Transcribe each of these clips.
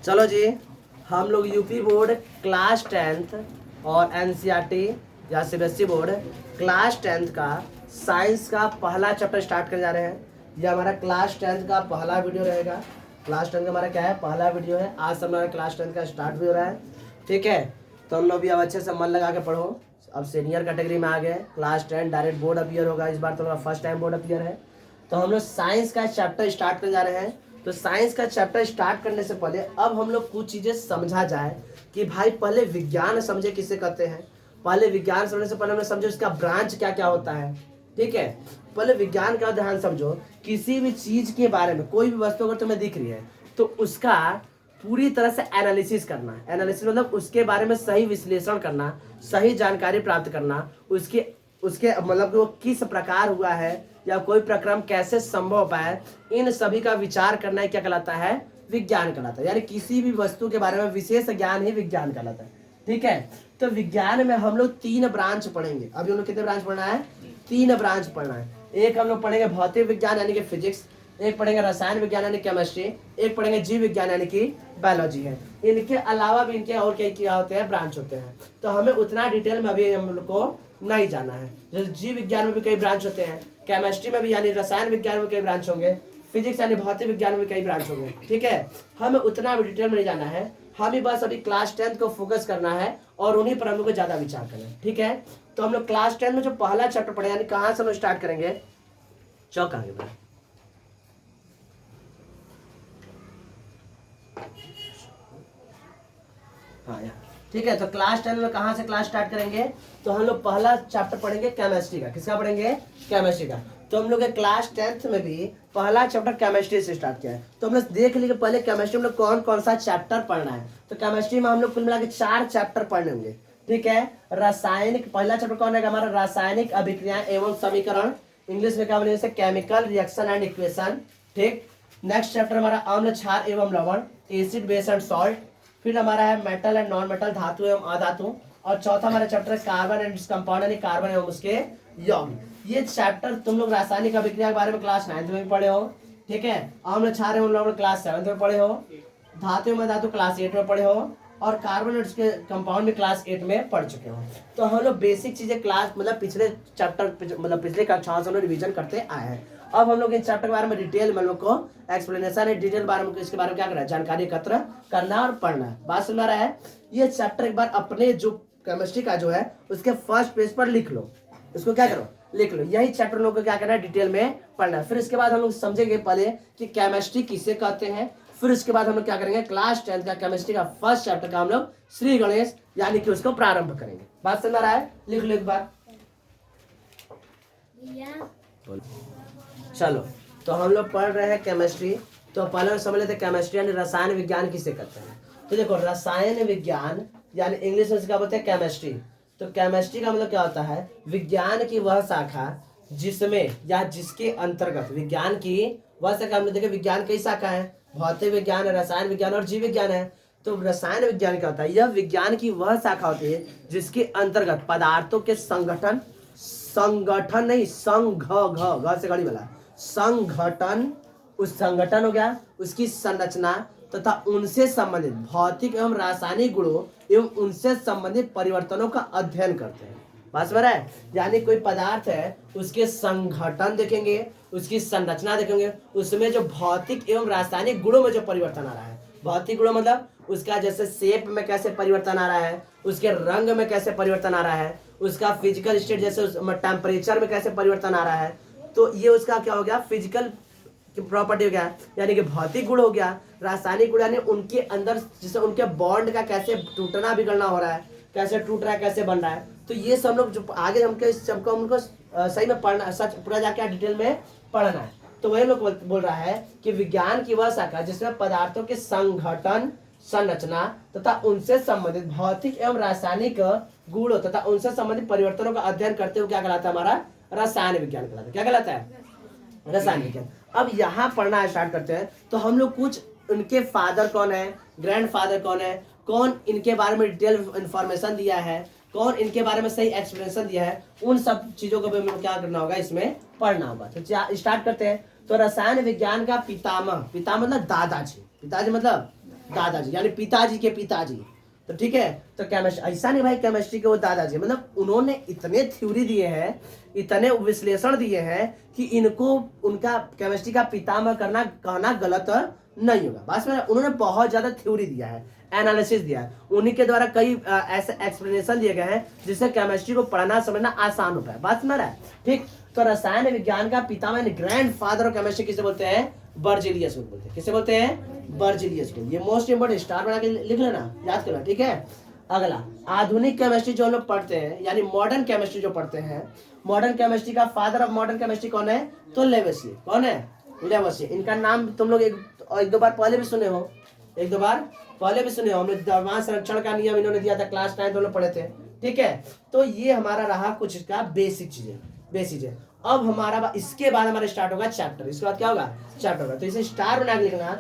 चलो जी, हम लोग यूपी बोर्ड क्लास 10th और एनसीईआरटी या सीबीएसई बोर्ड क्लास 10th का साइंस का पहला चैप्टर स्टार्ट करने जा रहे हैं। यह हमारा क्लास 10th का पहला वीडियो रहेगा। क्लास 10 का हमारा क्या है, पहला वीडियो है। आज से हमारा क्लास 10 का स्टार्ट भी हो रहा है, ठीक है। तो हम लोग भी अब अच्छे से मन लगा के पढ़ो। अब सीनियर कैटेगरी में आ गए। क्लास 10 डायरेक्ट बोर्ड अपीयर होगा इस बार, तो हमारा फर्स्ट टाइम बोर्ड अपीयर है। तो हम लोग साइंस का चैप्टर स्टार्ट करने जा रहे हैं। तो साइंस का चैप्टर स्टार्ट करने से पहले अब हम लोग कुछ चीजें समझा जाए कि भाई पहले विज्ञान समझे किसे कहते हैं। पहले विज्ञान समझने से पहले हमने समझो इसका ब्रांच क्या क्या होता है, ठीक है। पहले विज्ञान का ध्यान समझो। किसी भी चीज के बारे में, कोई भी वस्तु अगर तुम्हें दिख रही है तो उसका पूरी तरह से एनालिसिस करना। एनालिसिस मतलब उसके बारे में सही विश्लेषण करना, सही जानकारी प्राप्त करना, उसके उसके मतलब वो किस प्रकार हुआ है या कोई प्रक्रम कैसे संभव हो पाया, इन सभी का विचार करना क्या कहलाता है, विज्ञान कहलाता है। यानी किसी भी वस्तु के बारे में विशेष ज्ञान ही विज्ञान कहलाता है, ठीक है। तो विज्ञान में हम लोग 3 ब्रांच पढ़ेंगे। अभी हम लोग कितने ब्रांच पढ़ना है, 3 ब्रांच पढ़ना है। एक हम लोग पढ़ेंगे भौतिक विज्ञान यानी कि फिजिक्स, एक पढ़ेंगे रसायन विज्ञान यानी केमिस्ट्री, एक पढ़ेंगे जीव विज्ञान यानी कि बायोलॉजी है। इनके अलावा भी इनके और क्या होते हैं, ब्रांच होते हैं। तो हमें उतना डिटेल में अभी हम लोग को नहीं जाना है। जैसे जीव विज्ञान में भी कई ब्रांच होते हैं, केमिस्ट्री में भी यानी रसायन विज्ञान में कई ब्रांच होंगे, फिजिक्स यानी भौतिक विज्ञान में कई ब्रांच होंगे, ठीक है। हमें उतना भी डिटेल में नहीं जाना है। हमें बस अभी क्लास 10 को फोकस करना है और उन्हीं पर हम लोग को ज्यादा विचार करना है, ठीक है। तो हम लोग क्लास 10 में जो पहला चैप्टर पढ़े यानी कहाँ से हम लोग स्टार्ट करेंगे, चौक आगे बढ़े। हाँ यार, ठीक है। तो क्लास 10 में कहाँ से क्लास स्टार्ट करेंगे, तो हम लोग पहला चैप्टर पढ़ेंगे केमिस्ट्री का। किसका पढ़ेंगे, केमिस्ट्री का। तो हम लोग क्लास 10th में भी पहला चैप्टर केमिस्ट्री से स्टार्ट किया है। तो हम लोग देख लीजिए पहले केमिस्ट्री में कौन कौन सा चैप्टर पढ़ना है। तो केमिस्ट्री में हम लोग कुल मिला के 4 चैप्टर पढ़ने होंगे, ठीक है। रासायनिक, पहला चैप्टर कौन है हमारा, रासायनिक अभिक्रियाएं एवं समीकरण, इंग्लिश में क्या बोलेंगे, केमिकल रिएक्शन एंड इक्वेशन, ठीक। नेक्स्ट चैप्टर हमारा अम्ल क्षार एवं लवण, एसिड बेस एंड सॉल्ट। फिर हमारा है मेटल एंड नॉन मेटल, धातु एवं अधातु। और चौथा हमारा चैप्टर है कार्बन एंड कंपाउंड यानी कार्बन एवं उसके यौगिक। ये चैप्टर तुम लोग रासायनिक अभिक्रिया के बारे में क्लास 9th में भी पढ़े हो, ठीक है। अम्ल क्षार एवं लवण क्लास 7th में पढ़े हो, धातु एवं धातु क्लास 8 में पढ़े हो, और कार्बन और उसके कंपाउंड में क्लास 8 में पढ़ चुके हो। तो हम लोग बेसिक चीजें क्लास मतलब पिछले चैप्टर मतलब पिछले कक्षाओं से हम लोग रिविजन करते आए हैं। अब हम लोग इन चैप्टर के बारे में डिटेल में लोग को एक्सप्लेनेशन है, डिटेल बारे में इसके बारे में क्या करना है, जानकारी एकत्र करना और पढ़ना है। बात सुन रहा है। ये चैप्टर एक बार अपने जो केमिस्ट्री का जो है उसके फर्स्ट पेज पर लिख लो। इसको क्या करो, लिख लो। यही चैप्टर लोग को क्या करना है, डिटेल में पढ़ना है। फिर इसके बाद हम लोग समझेंगे पहले कि केमिस्ट्री किसे कहते हैं। फिर उसके बाद हम लोग क्या करेंगे, क्लास 10 का केमिस्ट्री का फर्स्ट चैप्टर का हम लोग श्री गणेश यानी कि उसको प्रारंभ करेंगे। बात समझ रहा है, लिख लो एक बार। चलो, तो हम लोग पढ़ रहे हैं केमिस्ट्री। तो पहले समझ लेते हैं केमिस्ट्री यानी रसायन विज्ञान किसे कहते हैं। तो देखो, रसायन विज्ञान यानी इंग्लिश में क्या बोलते हैं, केमिस्ट्री। तो केमिस्ट्री का मतलब क्या होता है, विज्ञान की वह शाखा जिसमें या जिसके अंतर्गत, विज्ञान की वह शाखा। हम लोग देखें विज्ञान कई शाखा है, भौतिक विज्ञान, रसायन विज्ञान और जीव विज्ञान है। तो रसायन विज्ञान क्या होता है, यह विज्ञान की वह शाखा होती है जिसके अंतर्गत पदार्थों के संगठन, संगठन नहीं संघ घ से गड़ी वाला संगठन, उस संगठन हो गया, उसकी संरचना तथा उनसे संबंधित भौतिक एवं रासायनिक गुणों एवं उनसे संबंधित परिवर्तनों का अध्ययन करते हैं। बात समझ रहा है। यानी कोई पदार्थ है उसके संगठन देखेंगे, उसकी संरचना देखेंगे, उसमें जो भौतिक एवं रासायनिक गुणों में जो परिवर्तन आ रहा है। भौतिक गुणों मतलब उसका जैसे शेप में कैसे परिवर्तन आ रहा है, उसके रंग में कैसे परिवर्तन आ रहा है, उसका फिजिकल स्टेट जैसे टेम्परेचर में कैसे परिवर्तन आ रहा है। तो ये उसका क्या हो गया, फिजिकल प्रॉपर्टी हो गया यानी कि भौतिक गुण हो गया। रासायनिक गुण यानी उनके अंदर जैसे उनके बॉन्ड का कैसे टूटना बिगड़ना हो रहा है, कैसे टूट रहा है, कैसे बन रहा है। तो ये सब लोग जो आगे हमको इस सबको उनको सही में पढ़ना, सच पूरा जाके डिटेल में पढ़ना है। तो वही लोग बोल रहा है कि विज्ञान की वह शाखा जिसमें पदार्थों के संगठन, संरचना तथा उनसे संबंधित भौतिक एवं रासायनिक गुणों तथा उनसे संबंधित परिवर्तनों का अध्ययन करते हुए क्या कहलाता है, हमारा रसायन विज्ञान कहलाता है। क्या कहलाता है, रसायन विज्ञान। अब यहाँ पढ़ना स्टार्ट करते हैं। तो हम लोग कुछ उनके फादर कौन है, ग्रैंड फादर कौन है, कौन इनके बारे में डिटेल इंफॉर्मेशन दिया है, कौन इनके बारे में सही एक्सप्लेनेशन दिया है, उन सब चीजों को भी हमें क्या करना होगा, इसमें पढ़ना होगा। तो स्टार्ट करते हैं। तो रसायन विज्ञान का पितामह, पिता मतलब दादाजी, पिताजी मतलब दादाजी यानी पिताजी के पिताजी। तो ठीक है, तो केमिस्ट्री ऐसा नहीं भाई केमिस्ट्री के वो दादाजी, मतलब उन्होंने इतने थ्योरी दिए हैं, इतने विश्लेषण दिए हैं कि इनको उनका केमिस्ट्री का पितामह कहना गलत नहीं होगा। बस में उन्होंने बहुत ज्यादा थ्योरी दिया है, एनालिसिस दिया है, उन्हीं के द्वारा कई ऐसे एक्सप्लेनेशन दिए गए हैं जिससे केमिस्ट्री को पढ़ना समझना आसान हो पाए। बात समझ रहा है? ठीक, तो रसायन विज्ञान का पितामह ग्रैंड फादर ऑफ केमिस्ट्री किसे बोलते हैं? बर्जीलियस को बोलते हैं। किसे बोलते हैं? बर्जीलियस को। ये मोस्ट इंपोर्टेंट, स्टार बना के लिख लेना, याद करना, ठीक है। अगला, आधुनिक केमिस्ट्री जो हम लोग पढ़ते हैं यानी मॉडर्न केमिस्ट्री जो पढ़ते हैं, मॉडर्न केमिस्ट्री का फादर ऑफ मॉडर्न केमिस्ट्री कौन है? तो लेवेसियर। कौन है? लेवेसियर। इनका नाम तुम लोग एक दो बार पहले भी सुने हो, एक दो बार पहले भी सुने हो। हम लोग द्रव्यमान संरक्षण का नियम इन्होंने दिया था, क्लास 9 हम लोग पढ़े थे, ठीक है। तो ये हमारा रहा कुछ इसका बेसिक चीजें, बेसिक है। अब हमारा इसके बाद हमारा स्टार्ट होगा चैप्टर। इसके बाद क्या होगा? चैप्टर होगा। तो इसे स्टार बना के लिखना,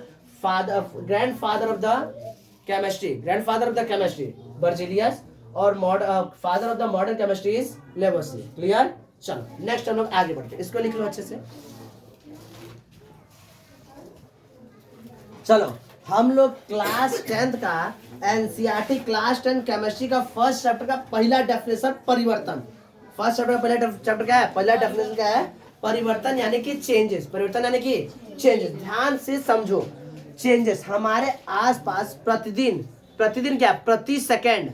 father, grand father of the chemistry, grand father of the chemistry Berzelius, और father of the modern chemistry is Lavoisier. Clear? चलो नेक्स्ट हम लोग आगे बढ़ते हैं, इसको लिख लो अच्छे से। चलो हम लोग क्लास 10th का एनसीईआरटी क्लास 10 केमिस्ट्री का फर्स्ट चैप्टर का पहला डेफिनेशन परिवर्तन। फर्स्ट चैप्टर का पहला चैप्टर क्या है? पहला डेफिनेशन क्या है? परिवर्तन यानी कि चेंजेस। परिवर्तन यानी कि चेंजेस। ध्यान से समझो, चेंजेस हमारे आसपास प्रतिदिन, प्रतिदिन क्या? प्रति सेकंड,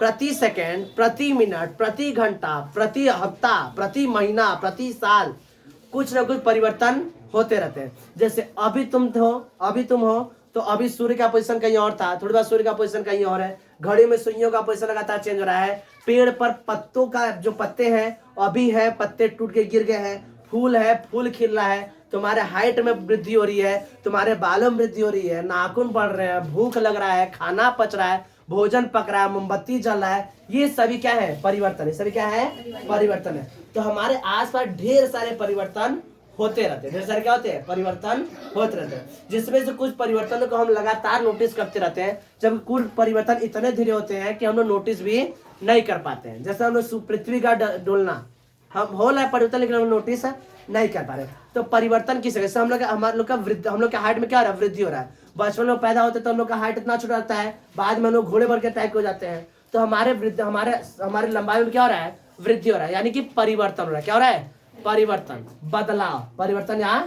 प्रति सेकंड, प्रति मिनट, प्रति घंटा, प्रति हफ्ता, प्रति महीना, प्रति साल कुछ ना कुछ परिवर्तन होते रहते हैं। जैसे अभी तुम हो तो अभी सूर्य का पोजीशन कहीं और था, थोड़ी बार सूर्य का पोजीशन कहीं और है। घड़ी में सुइयों का पोजीशन लगातार चेंज हो रहा है। पेड़ पर पत्तों का जो पत्ते हैं अभी है, पत्ते टूट के गिर गए हैं। फूल है, फूल खिल रहा है। तुम्हारे हाइट में वृद्धि हो रही है, तुम्हारे बालों में वृद्धि हो रही है, नाखून बढ़ रहे हैं, भूख लग रहा है, खाना पच रहा है, भोजन पक रहा है, मोमबत्ती जल रहा है। ये सभी क्या है? परिवर्तन है। सभी क्या है? परिवर्तन है। तो हमारे आसपास ढेर सारे परिवर्तन होते रहते हैं। ढेर सारे क्या होते हैं? परिवर्तन होते रहते हैं, जिसमें से कुछ परिवर्तनों को हम लगातार नोटिस करते रहते हैं, जब कुछ परिवर्तन इतने धीरे होते हैं कि हम लोग नोटिस भी नहीं कर पाते हैं। जैसे हम लोग पृथ्वी का डोलना, हम हो रहा है परिवर्तन लेकिन हम नोटिस नहीं कर पा रहे। तो परिवर्तन किस जैसे हम लोग का हाइट में क्या हो रहा है? वृद्धि हो रहा है। बचपन में पैदा होते तो हम लोग का हाइट इतना छोटा रहता है, बाद में हम लोग घोड़े भर के टाइप हो जाते हैं। तो हमारे लंबाई में क्या हो रहा है? वृद्धि हो रहा है, यानी कि परिवर्तन हो रहा है। क्या हो रहा है? परिवर्तन, बदलाव। परिवर्तन या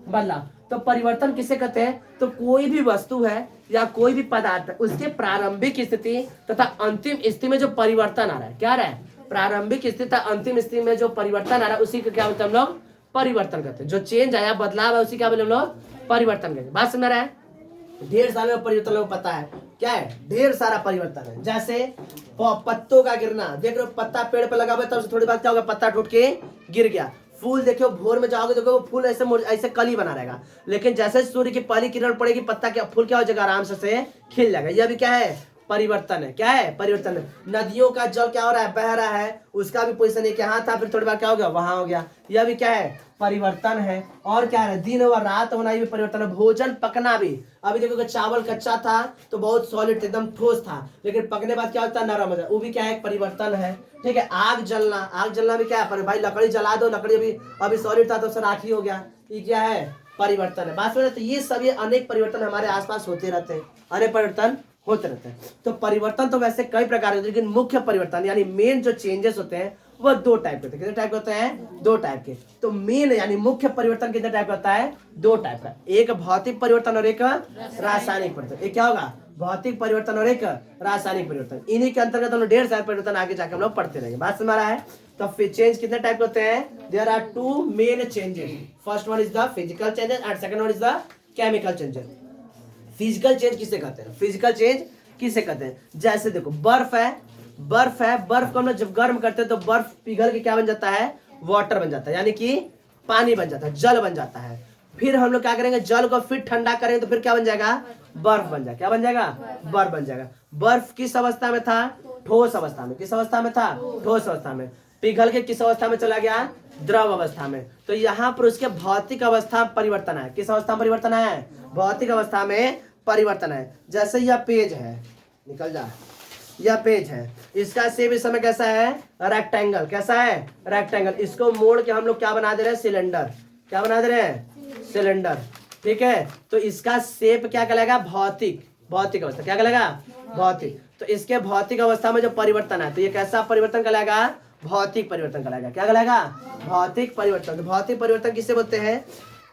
बदलाव। तो परिवर्तन किसे कहते हैं? तो कोई भी वस्तु है या कोई भी पदार्थ, उसके प्रारंभिक स्थिति तथा अंतिम स्थिति में जो परिवर्तन आ रहा है, क्या आ रहा है? प्रारंभिक स्थिति तथा अंतिम स्थिति में जो परिवर्तन आ रहा है उसी को क्या बोलते हैं हम लोग? परिवर्तन करते हैं। जो चेंज आया, बदलाव है, उसी क्या बोले हम लोग? परिवर्तन करते हैं। बात समझ रहा है? ढेर सारे परिवर्तन लोग पता है क्या है? ढेर सारा परिवर्तन है। जैसे पत्तों का गिरना, देख रहे हो पत्ता पेड़ पे लगा हुआ है, तब थोड़ी बात क्या होगा? पत्ता टूट के गिर गया। फूल देखो, भोर में जाओगे देखो वो फूल ऐसे कली बना रहेगा, लेकिन जैसे सूर्य की पहली किरण पड़ेगी पत्ता क्या फूल क्या हो जाएगा? आराम से खिल जाएगा। यह भी क्या है? परिवर्तन है। क्या है? परिवर्तन है। नदियों का जल क्या हो रहा है? बह रहा है, उसका भी पोजीशन एक यहाँ था, फिर थोड़ी बार क्या हो गया? वहां हो गया। यह भी क्या है? परिवर्तन है। और क्या है? दिन और रात होना, ये भी परिवर्तन है। भोजन पकना भी, अभी देखो चावल कच्चा था तो बहुत सॉलिड एकदम ठोस था, लेकिन पकने बाद क्या होता है? नरम हो जाता है। वो भी क्या है? एक परिवर्तन है। ठीक है। आग जलना, आग जलना भी क्या है? भाई लकड़ी जला दो, लकड़ी अभी सॉलिड था तो सर राखी हो गया, ये क्या है? परिवर्तन है। बात समझ। तो ये सभी अनेक परिवर्तन हमारे आसपास होते रहते हैं, अनेक परिवर्तन होते रहते हैं। तो परिवर्तन तो वैसे कई प्रकार होते हैं, लेकिन मुख्य परिवर्तन यानी मेन जो चेंजेस होते हैं वो दो टाइप के होते हैं। कितने टाइप के होते हैं? दो टाइप के। तो मेन यानी मुख्य परिवर्तन कितने टाइप का होता है? दो टाइप का। एक भौतिक परिवर्तन और एक रासायनिक परिवर्तन। एक क्या होगा? भौतिक परिवर्तन और एक रासायनिक परिवर्तन। इन्हीं के अंतर्गत हम लोग ढेर सारे परिवर्तन आगे जाकर हम लोग पढ़ते रहेंगे। बात समझ रहा है? तो चेंज कितने टाइप के होते हैं? There are two main changes. First one is the physical changes and second one is the chemical changes. Physical change किसे कहते हैं? फिजिकल चेंज किसे कहते हैं? जैसे देखो बर्फ है, बर्फ है, बर्फ को हम लोग जब गर्म करते हैं तो बर्फ पिघल के क्या बन जाता है? वाटर बन जाता है, यानी कि पानी बन जाता है, जल बन जाता है। फिर हम लोग क्या करेंगे? जल को फिर ठंडा करेंगे तो फिर क्या बन जाएगा? बर्फ बन जाएगा। क्या बन जाएगा? बर्फ बन जाएगा। बर्फ किस अवस्था में था? ठोस अवस्था में। किस अवस्था में था? ठोस अवस्था में। पिघल के किस अवस्था में चला गया? द्रव अवस्था में। तो यहाँ पर उसके भौतिक अवस्था परिवर्तन है। किस अवस्था में परिवर्तन है? भौतिक अवस्था में परिवर्तन है। जैसे यह पेज है, निकल जा, यह पेज है, इसका शेप इस समय कैसा है? रेक्टेंगल। कैसा है? रेक्टेंगल। इसको मोड़ के हम लोग क्या बना दे रहे हैं? सिलेंडर। क्या बना दे रहे हैं? सिलेंडर। ठीक है। तो इसका शेप क्या कहलाएगा? भौतिक। भौतिक अवस्था, क्या कहलाएगा? भौतिक। तो इसके भौतिक अवस्था में जो परिवर्तन है तो ये कैसा परिवर्तन कहलाएगा? भौतिक परिवर्तन कहलाएगा। क्या कहलाएगा? भौतिक परिवर्तन। तो भौतिक परिवर्तन किसे बोलते हैं?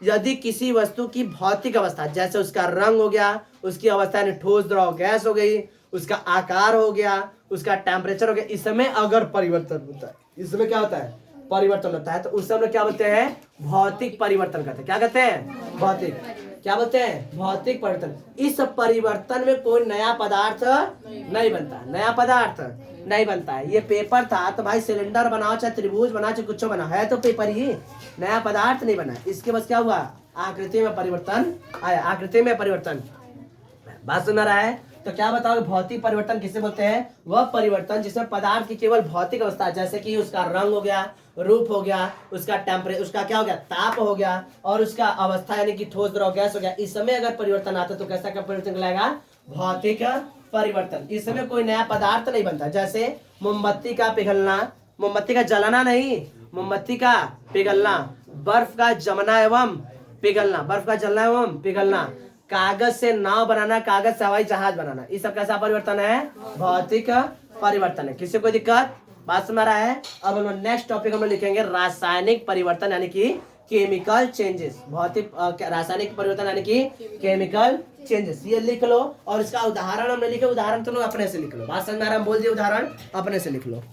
यदि किसी वस्तु की भौतिक अवस्था, जैसे उसका रंग हो गया, उसकी अवस्था यानी ठोस, द्रव, गैस हो गई, उसका आकार हो गया, उसका टेम्परेचर हो गया, इसमें अगर परिवर्तन होता है, इसमें क्या होता है? परिवर्तन होता है, तो उस समय क्या बोलते हैं? भौतिक परिवर्तन कहते हैं। क्या कहते हैं? भौतिक। क्या बोलते हैं? भौतिक परिवर्तन। इस परिवर्तन में कोई नया पदार्थ नहीं बनता, नया पदार्थ नहीं बनता है। ये पेपर था तो भाई सिलेंडर बनाओ, चाहे त्रिभुज बनाओ, चाहे कुछ बनाओ, है तो पेपर ही, नया पदार्थ नहीं बना। इसके बस क्या हुआ? आकृति में परिवर्तन आया, आकृति में परिवर्तन। बात सुन रहा है? तो क्या बताओगे भौतिक परिवर्तन किसे बोलते हैं? वह परिवर्तन जिसमें पदार्थ की केवल भौतिक अवस्था, जैसे कि उसका रंग हो गया, रूप हो गया, उसका टेम्परेचर, उसका क्या हो गया? ताप हो गया, और उसका अवस्था यानी कि ठोस, द्रव, गैस हो गया, इस समय अगर परिवर्तन आता तो कैसा का परिवर्तन कहलाएगा? भौतिक परिवर्तन। इसमें कोई नया पदार्थ नहीं बनता। जैसे मोमबत्ती का पिघलना, मोमबत्ती का जलना नहीं, मोमबत्ती का पिघलना, बर्फ का जमना एवं पिघलना, बर्फ का जलना एवं पिघलना, कागज से नाव बनाना, कागज से हवाई जहाज बनाना, ये सब कैसा परिवर्तन है? भौतिक परिवर्तन है। किसी को दिक्कत? बात समझ रहा है? अब हम नेक्स्ट टॉपिक हम लिखेंगे रासायनिक परिवर्तन यानी कि केमिकल चेंजेस। भौतिक रासायनिक परिवर्तन यानी कि केमिकल चेंजेस, ये लिख लो। और इसका उदाहरण हमने लिखे, उदाहरण तो लोग अपने से लिख लो। बात समझ में आ रहा है? हम बोल दिए उदाहरण, अपने से लिख लो।